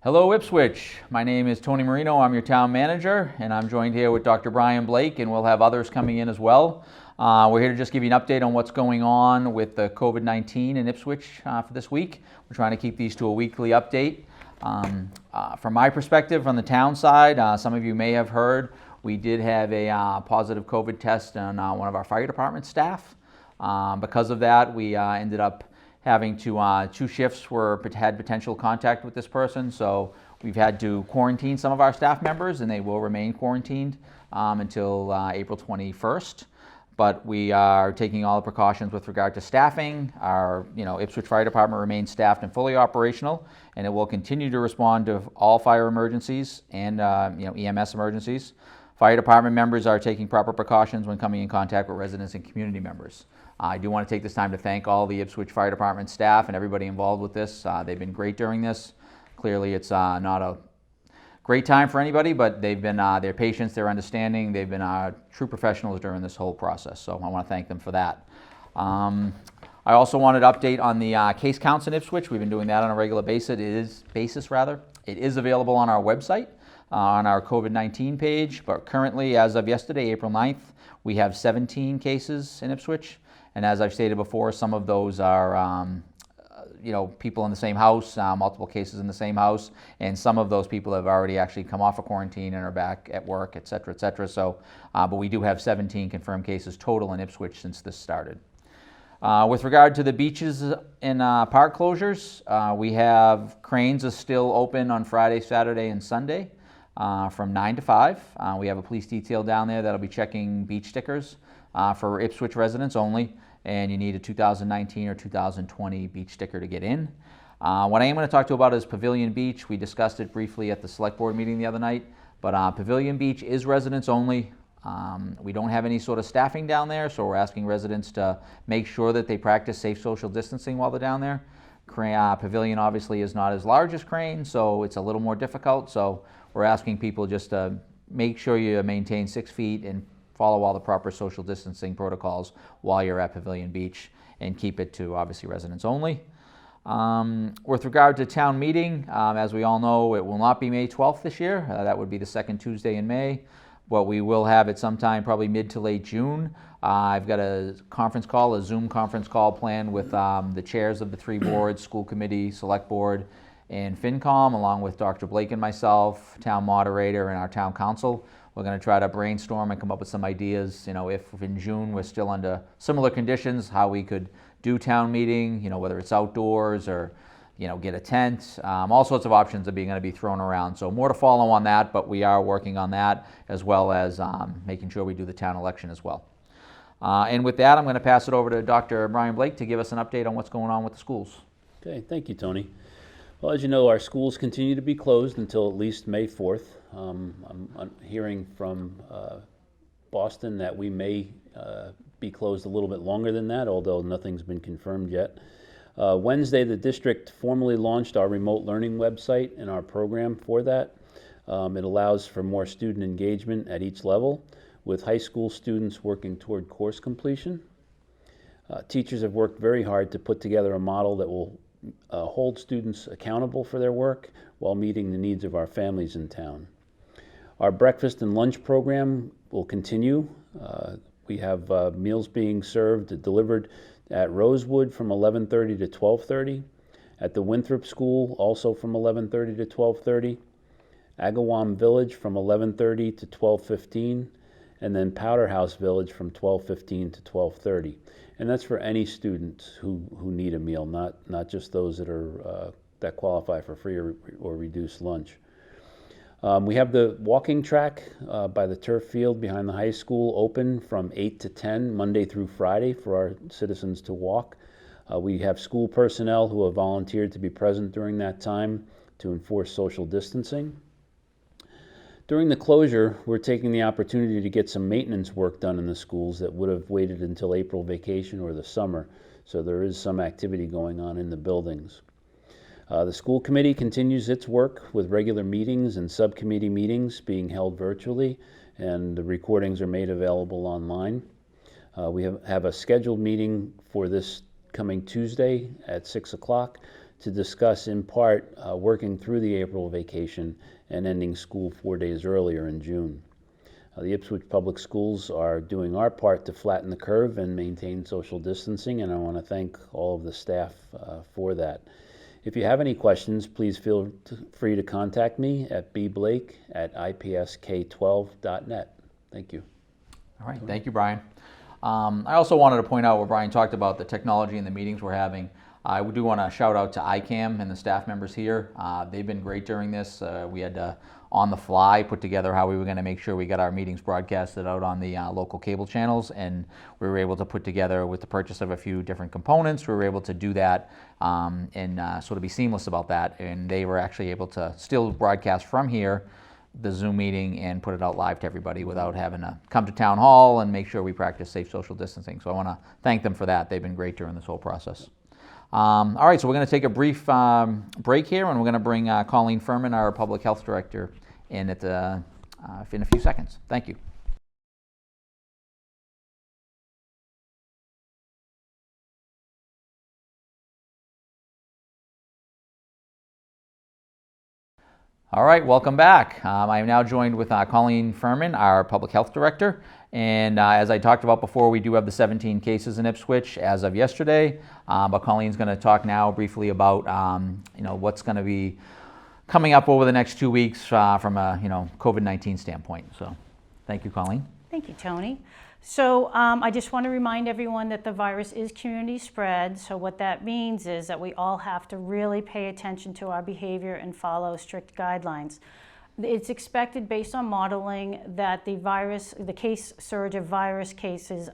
Hello Ipswich, my name is Tony Marino, I'm your town manager, and I'm joined here with Dr. Brian Blake, and we'll have others coming in as well. We're here to just give you an update on what's going on with the COVID-19 in Ipswich for this week. We're trying to keep these to a weekly update. From my perspective, on the town side, some of you may have heard, we did have a positive COVID test on one of our fire department staff. Because of that, we ended up having to, 2 shifts had potential contact with this person, so we've had to quarantine some of our staff members, and they will remain quarantined until April 21st. But we are taking all the precautions with regard to staffing. Our Ipswich Fire Department remains staffed and fully operational, and it will continue to respond to all fire emergencies and EMS emergencies. Fire department members are taking proper precautions when coming in contact with residents and community members. I do want to take this time to thank all the Ipswich Fire Department staff and everybody involved with this. They've been great during this. Clearly it's not a great time for anybody, but they've been, their patience, their understanding, they've been true professionals during this whole process, so I want to thank them for that. I also wanted to update on the case counts in Ipswich. We've been doing that on a regular basis. It is available on our website, on our COVID-19 page, but currently, as of yesterday, April 9th, we have 17 cases in Ipswich. And as I've stated before, some of those are people in the same house, multiple cases in the same house, and some of those people have already actually come off of quarantine and are back at work, et cetera, et cetera. So, but we do have 17 confirmed cases total in Ipswich since this started. With regard to the beaches and park closures, we have cranes are still open on Friday, Saturday, and Sunday from 9 to 5. We have a police detail down there that'll be checking beach stickers for Ipswich residents only, and you need a 2019 or 2020 beach sticker to get in. What I am going to talk to you about is Pavilion Beach. We discussed it briefly at the select board meeting the other night, but Pavilion Beach is residents only. We don't have any sort of staffing down there, so we're asking residents to make sure that they practice safe social distancing while they're down there. Pavilion obviously is not as large as Crane, so it's a little more difficult, so we're asking people just to make sure you maintain 6 feet and follow all the proper social distancing protocols while you're at Pavilion Beach, and keep it to obviously residents only. With regard to town meeting, as we all know, it will not be May 12th this year. That would be the second Tuesday in May, but we will have it sometime probably mid to late June. I've got a Zoom conference call planned with the chairs of the 3 boards, school committee, select board, and FinCom, along with Dr. Blake and myself, town moderator, and our town council. We're going to try to brainstorm and come up with some ideas, if in June we're still under similar conditions, how we could do town meeting, whether it's outdoors or, get a tent. All sorts of options are going to be thrown around. So more to follow on that, but we are working on that, as well as making sure we do the town election as well. And with that, I'm going to pass it over to Dr. Brian Blake to give us an update on what's going on with the schools. Okay, thank you, Tony. Well, as you know, our schools continue to be closed until at least May 4th. I'm hearing from Boston that we may be closed a little bit longer than that, although nothing's been confirmed yet. Wednesday, the district formally launched our remote learning website and our program for that. It allows for more student engagement at each level, with high school students working toward course completion. Teachers have worked very hard to put together a model that will hold students accountable for their work while meeting the needs of our families in town. Our breakfast and lunch program will continue. We have meals being delivered at Rosewood from 11:30 to 12:30, at the Winthrop School also from 11:30 to 12:30, Agawam Village from 11:30 to 12:15, and then Powder House Village from 12:15 to 12:30. And that's for any students who need a meal, not just those that qualify for free or reduced lunch. We have the walking track by the turf field behind the high school open from 8 to 10, Monday through Friday, for our citizens to walk. We have school personnel who have volunteered to be present during that time to enforce social distancing. During the closure, we're taking the opportunity to get some maintenance work done in the schools that would have waited until April vacation or the summer, so there is some activity going on in the buildings. The school committee continues its work with regular meetings and subcommittee meetings being held virtually, and the recordings are made available online. We have a scheduled meeting for this coming Tuesday at 6 o'clock to discuss in part working through the April vacation and ending school 4 days earlier in June. The Ipswich Public Schools are doing our part to flatten the curve and maintain social distancing, and I want to thank all of the staff for that. If you have any questions, please feel free to contact me at bblake@ipsk12.net. Thank you. All right, thank you, Brian. I also wanted to point out where Brian talked about the technology and the meetings we're having. I do want to shout out to ICAM and the staff members here. They've been great during this. We had to, on the fly, put together how we were going to make sure we got our meetings broadcasted out on the local cable channels, and we were able to put together, with the purchase of a few different components, we were able to do that and sort of be seamless about that. And they were actually able to still broadcast from here the Zoom meeting and put it out live to everybody without having to come to town hall and make sure we practice safe social distancing. So I want to thank them for that. They've been great during this whole process. All right, so we're going to take a brief break here, and we're going to bring Colleen Fermon, our Public Health Director, in in a few seconds. Thank you. All right, welcome back. I am now joined with Colleen Fermon, our Public Health Director. And as I talked about before, we do have the 17 cases in Ipswich as of yesterday. But Colleen's going to talk now briefly about what's going to be coming up over the next 2 weeks from a COVID-19 standpoint. So, thank you, Colleen. Thank you, Tony. So I just want to remind everyone that the virus is community spread. So what that means is that we all have to really pay attention to our behavior and follow strict guidelines. It's expected, based on modeling, that the case surge of virus cases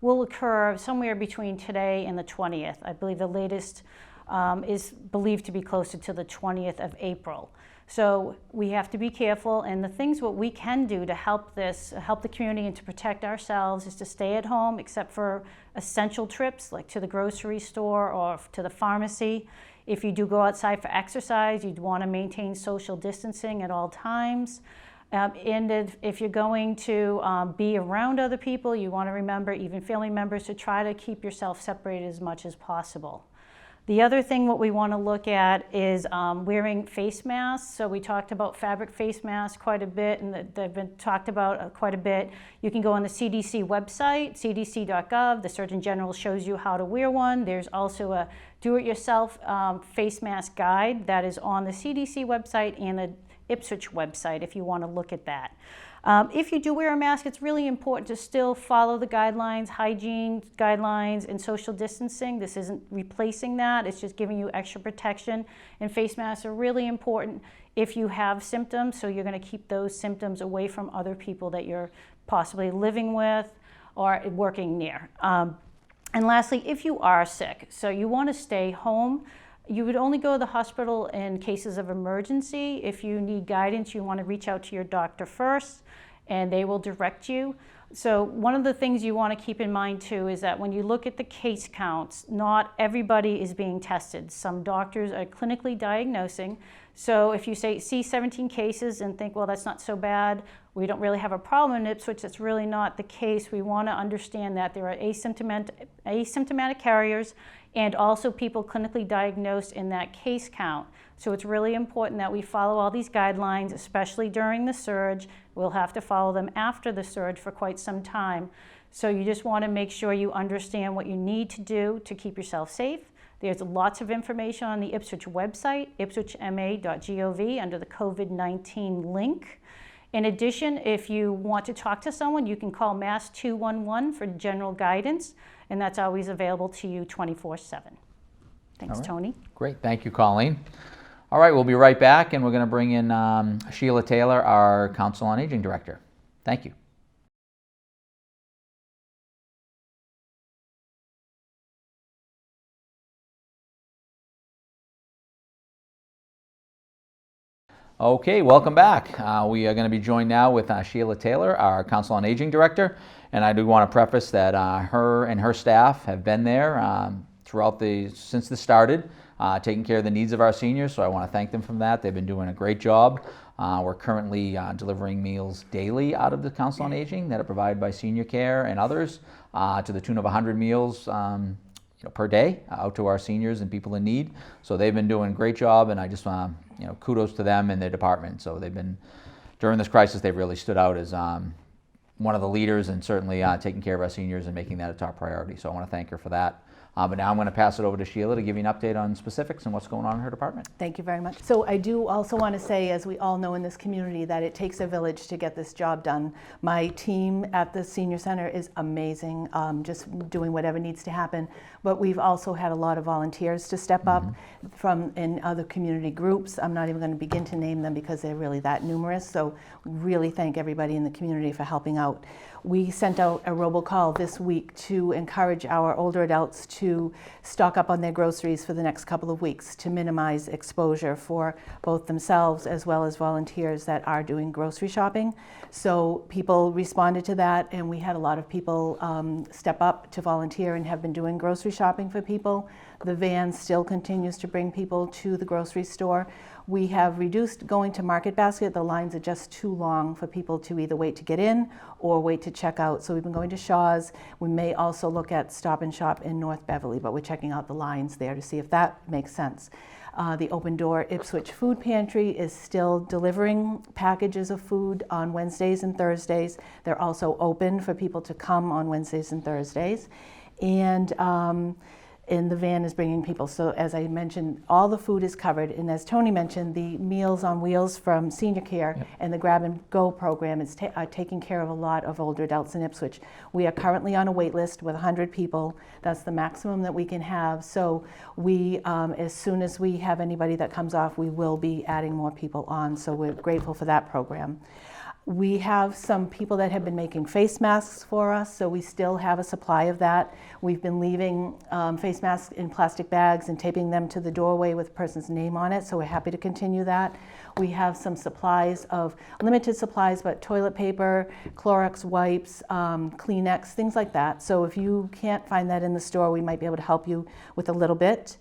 will occur somewhere between today and the 20th. I believe the latest is believed to be closer to the 20th of April. So we have to be careful, and the things what we can do to help the community and to protect ourselves is to stay at home, except for essential trips like to the grocery store or to the pharmacy. If you do go outside for exercise, you'd want to maintain social distancing at all times. And if you're going to be around other people, you want to remember, even family members, to try to keep yourself separated as much as possible. The other thing what we want to look at is wearing face masks. So we talked about fabric face masks quite a bit, and they've been talked about quite a bit. You can go on the CDC website, cdc.gov. The Surgeon General shows you how to wear one. There's also a do-it-yourself face mask guide that is on the CDC website and the Ipswich website if you want to look at that. If you do wear a mask, it's really important to still follow the guidelines, hygiene guidelines, and social distancing. This isn't replacing that. It's just giving you extra protection. And face masks are really important if you have symptoms, so you're going to keep those symptoms away from other people that you're possibly living with or working near. And lastly, if you are sick, so you want to stay home. You would only go to the hospital in cases of emergency. If you need guidance, you want to reach out to your doctor first, and they will direct you. So one of the things you want to keep in mind too is that when you look at the case counts, not everybody is being tested. Some doctors are clinically diagnosing. So if you see 17 cases and think, well, that's not so bad, we don't really have a problem in Ipswich, that's really not the case. We want to understand that there are asymptomatic carriers and also people clinically diagnosed in that case count. So it's really important that we follow all these guidelines, especially during the surge. We'll have to follow them after the surge for quite some time. So you just want to make sure you understand what you need to do to keep yourself safe. There's lots of information on the Ipswich website, ipswichma.gov, under the COVID-19 link. In addition, if you want to talk to someone, you can call Mass 211 for general guidance, and that's always available to you 24/7. Thanks, All right. Tony. Great, thank you, Colleen. All right, we'll be right back, and we're going to bring in Sheila Taylor, our Council on Aging Director. Thank you. Okay, welcome back. We are going to be joined now with Sheila Taylor, our Council on Aging Director, and I do want to preface that her and her staff have been there since this started, taking care of the needs of our seniors, so I want to thank them for that. They've been doing a great job. We're currently delivering meals daily out of the Council on Aging that are provided by Senior Care and others, to the tune of 100 meals per day out to our seniors and people in need. So they've been doing a great job, and I just kudos to them and their department. So they've been, during this crisis, they've really stood out as one of the leaders, and certainly taking care of our seniors and making that a top priority. So I want to thank her for that. But now I'm going to pass it over to Sheila to give you an update on specifics and what's going on in her department. Thank you very much. So I do also want to say, as we all know in this community, that it takes a village to get this job done. My team at the Senior Center is amazing, just doing whatever needs to happen. But we've also had a lot of volunteers to step up from in other community groups. I'm not even going to begin to name them because they're really that numerous. So really thank everybody in the community for helping out. We sent out a robocall this week to encourage our older adults to stock up on their groceries for the next couple of weeks to minimize exposure for both themselves as well as volunteers that are doing grocery shopping. So people responded to that, and we had a lot of people step up to volunteer and have been doing grocery shopping for people. The van still continues to bring people to the grocery store. We have reduced going to Market Basket. The lines are just too long for people to either wait to get in or wait to check out. So we've been going to Shaw's. We may also look at Stop and Shop in North Beverly, but we're checking out the lines there to see if that makes sense. The Open Door Ipswich Food Pantry is still delivering packages of food on Wednesdays and Thursdays. They're also open for people to come on Wednesdays and Thursdays. And the van is bringing people. So as I mentioned, all the food is covered. And as Tony mentioned, the Meals on Wheels from Senior Care and the Grab and Go program is taking care of a lot of older adults in Ipswich. We are currently on a wait list with 100 people. That's the maximum that we can have. So we, as soon as we have anybody that comes off, we will be adding more people on. So we're grateful for that program. We have some people that have been making face masks for us, so we still have a supply of that. We've been leaving face masks in plastic bags and taping them to the doorway with a person's name on it, so we're happy to continue that. We have some supplies of, limited supplies, but toilet paper, Clorox wipes, Kleenex, things like that. So if you can't find that in the store, we might be able to help you with a little bit.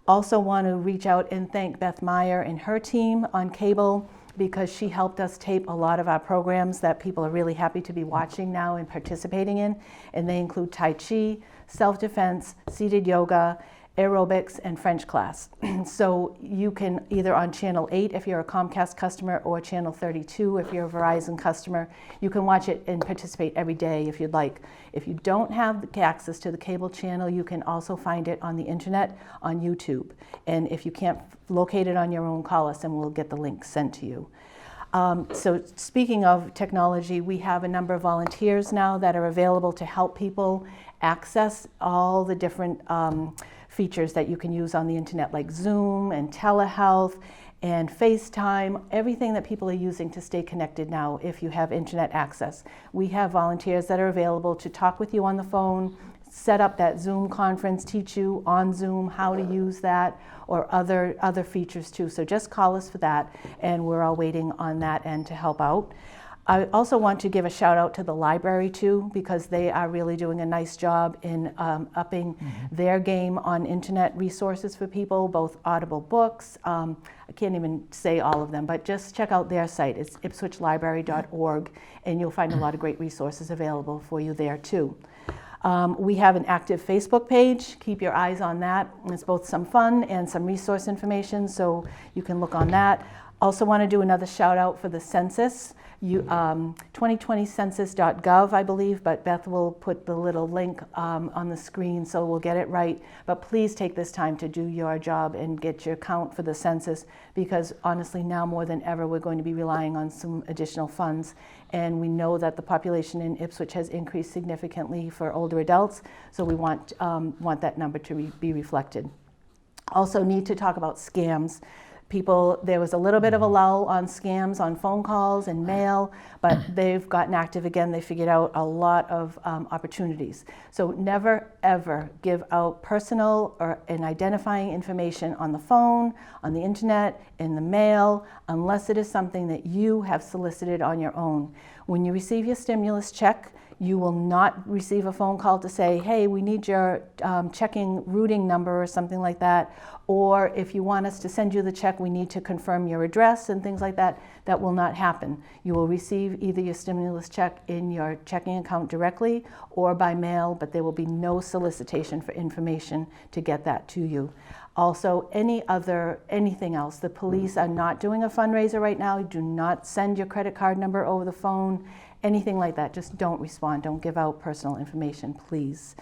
Also want to reach out and thank Beth Meyer and her team on cable, because she helped us tape a lot of our programs that people are really happy to be watching now and participating in. And they include Tai Chi, self-defense, seated yoga, aerobics, and French class. So you can either on Channel 8 if you're a Comcast customer, or Channel 32 if you're a Verizon customer. You can watch it and participate every day if you'd like. If you don't have access to the cable channel, you can also find it on the internet on YouTube. And if you can't locate it on your own, call us and we'll get the link sent to you. So speaking of technology, we have a number of volunteers now that are available to help people access all the different features that you can use on the internet, like Zoom and telehealth and FaceTime, everything that people are using to stay connected now if you have internet access. We have volunteers that are available to talk with you on the phone, set up that Zoom conference, teach you on Zoom how to use that, or other features too. So just call us for that, and we're all waiting on that end to help out. I also want to give a shout out to the library too, because they are really doing a nice job in upping their game on internet resources for people, both Audible books. I can't even say all of them, but just check out their site. It's ipswichlibrary.org, and you'll find a lot of great resources available for you there too. We have an active Facebook page. Keep your eyes on that. It's both some fun and some resource information, so you can look on that. Also want to do another shout out for the census. 2020census.gov, I believe, but Beth will put the little link on the screen so we'll get it right. But please take this time to do your job and get your count for the census, because honestly now more than ever we're going to be relying on some additional funds. And we know that the population in Ipswich has increased significantly for older adults, so we want that number to be reflected. Also need to talk about scams. There was a little bit of a lull on scams on phone calls and mail, but they've gotten active again. They figured out a lot of opportunities. So never ever give out personal or identifying information on the phone, on the internet, in the mail, unless it is something that you have solicited on your own. When you receive your stimulus check, You will not receive a phone call to say, hey, we need your checking routing number or something like that. Or if you want us to send you the check, we need to confirm your address and things like that. That will not happen. You will receive either your stimulus check in your checking account directly or by mail, but there will be no solicitation for information to get that to you. Also, anything else, the police are not doing a fundraiser right now. Do not send your credit card number over the phone, anything like that. Just don't respond. Don't give out personal information, please.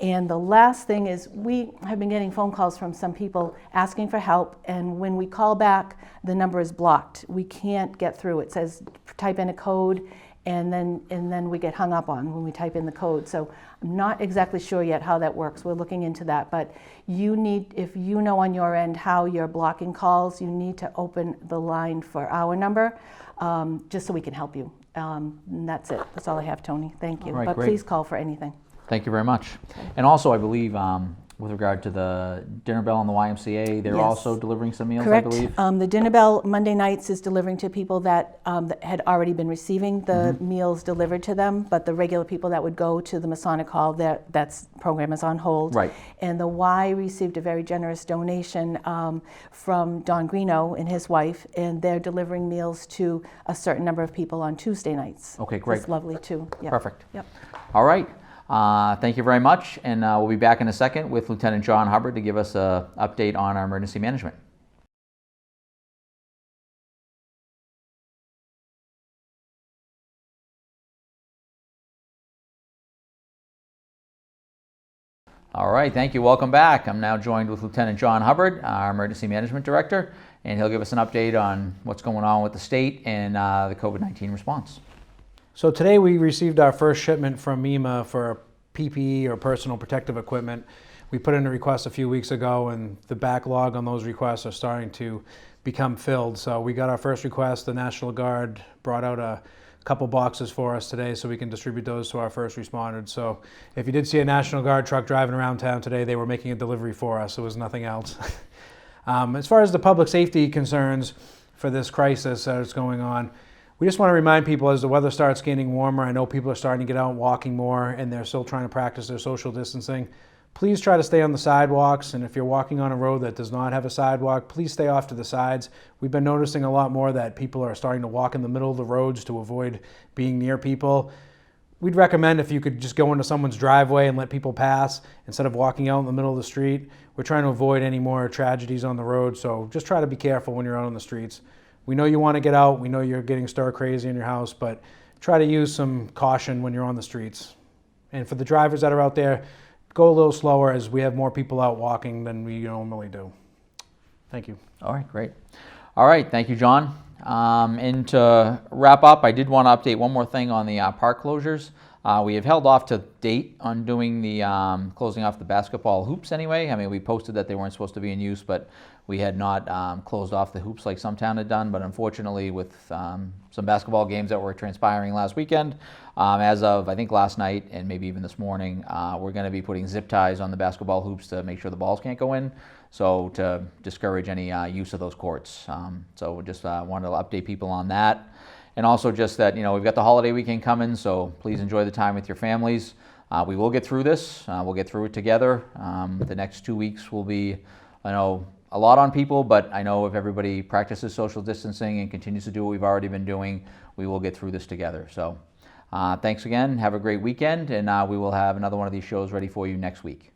And the last thing is, we have been getting phone calls from some people asking for help, and when we call back, the number is blocked. We can't get through. It says type in a code, and then we get hung up on when we type in the code. So I'm not exactly sure yet how that works. We're looking into that, but you need, if you know on your end how you're blocking calls, you need to open the line for our number, just so we can help you. And that's it. That's all I have, Tony. Thank you. All right, but great. please call for anything. Thank you very much. And also, I believe, with regard to the dinner bell and the YMCA, they're Yes. also delivering some meals, Correct. I believe. The Dinner Bell Monday nights is delivering to people that had already been receiving the meals delivered to them, but the regular people that would go to the Masonic Hall, that program is on hold. Right. And the Y received a very generous donation from Don Greeno and his wife, and they're delivering meals to a certain number of people on Tuesday nights. Okay, great. It's lovely too. Yep. Perfect. Yep. All right. Thank you very much, and we'll be back in a second with Lieutenant John Hubbard to give us an update on our emergency management. All right, thank you. Welcome back. I'm now joined with Lieutenant John Hubbard, our Emergency Management Director, and he'll give us an update on what's going on with the state and the COVID-19 response. So today we received our first shipment from MEMA for PPE or personal protective equipment. We put in a request a few weeks ago, and the backlog on those requests are starting to become filled. So we got our first request. The National Guard brought out a couple boxes for us today so we can distribute those to our first responders. So if you did see a National Guard truck driving around town today, they were making a delivery for us. It was nothing else. As far as the public safety concerns for this crisis that's going on, we just want to remind people as the weather starts getting warmer, I know people are starting to get out and walking more and they're still trying to practice their social distancing. Please try to stay on the sidewalks, and if you're walking on a road that does not have a sidewalk, please stay off to the sides. We've been noticing a lot more that people are starting to walk in the middle of the roads to avoid being near people. We'd recommend if you could just go into someone's driveway and let people pass instead of walking out in the middle of the street. We're trying to avoid any more tragedies on the road, so just try to be careful when you're out on the streets. We know you want to get out, we know you're getting stir crazy in your house, but try to use some caution when you're on the streets. And for the drivers that are out there, go a little slower as we have more people out walking than we normally do. Thank you. All right, great. All right, thank you, John. And to wrap up, I did want to update one more thing on the park closures. We have held off to date on doing the closing off the basketball hoops anyway. I mean, we posted that they weren't supposed to be in use, but we had not closed off the hoops like some town had done. But unfortunately, with some basketball games that were transpiring last weekend, as of I think last night and maybe even this morning, we're going to be putting zip ties on the basketball hoops to make sure the balls can't go in, so to discourage any use of those courts. So we just wanted to update people on that. And also just that, you know, we've got the holiday weekend coming, so please enjoy the time with your families. We will get through this. We'll get through it together. The next 2 weeks will be, I know, a lot on people, but I know if everybody practices social distancing and continues to do what we've already been doing, we will get through this together. So thanks again. Have a great weekend, and we will have another one of these shows ready for you next week.